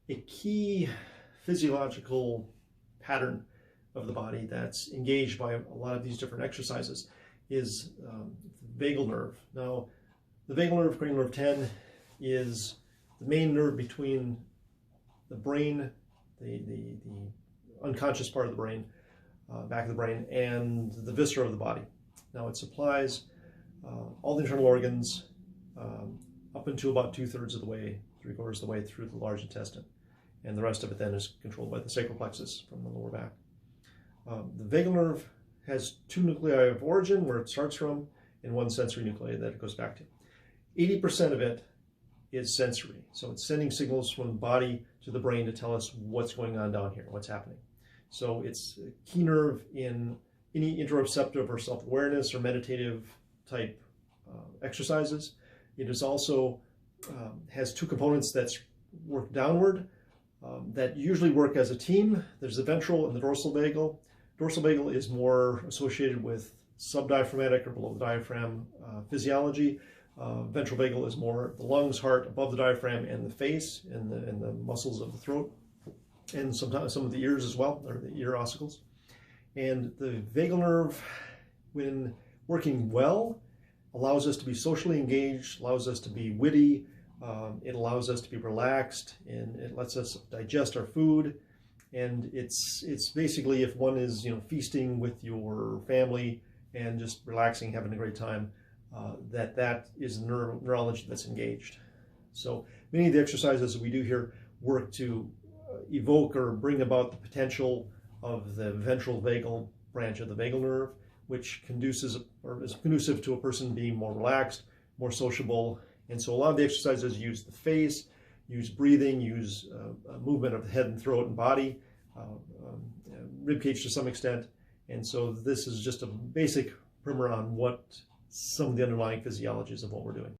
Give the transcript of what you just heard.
A key physiological pattern of the body that's engaged by a lot of these different exercises is the vagal nerve. Now, the vagal nerve, cranial nerve 10, is the main nerve between the brain, the unconscious part of the brain, back of the brain, and the viscera of the body. Now, it supplies all the internal organs up into about 2/3 of the way, 3/4 of the way through the large intestine. And the rest of it then is controlled by the sacral plexus from the lower back. The vagal nerve has 2 nuclei of origin, where it starts from, and 1 sensory nuclei that it goes back to. 80% of it is sensory. So it's sending signals from the body to the brain to tell us what's going on down here, what's happening. So it's a key nerve in any interoceptive or self-awareness or meditative type exercises. It is also has 2 components that work downward that usually work as a team. There's the ventral and the dorsal vagal. Dorsal vagal is more associated with subdiaphragmatic or below the diaphragm physiology. Ventral vagal is more the lungs, heart, above the diaphragm, and the face, and the muscles of the throat, and sometimes some of the ears as well, or the ear ossicles. And the vagal nerve, when working well, allows us to be socially engaged, allows us to be witty, it allows us to be relaxed, and it lets us digest our food. And it's basically, if one is feasting with your family and just relaxing, having a great time, that is neurology that's engaged. So many of the exercises that we do here work to evoke or bring about the potential of the ventral vagal branch of the vagal nerve, which is conducive to a person being more relaxed, more sociable. And so a lot of the exercises use the face, use breathing, use movement of the head and throat and body, rib cage to some extent. And so this is just a basic primer on what some of the underlying physiologies of what we're doing.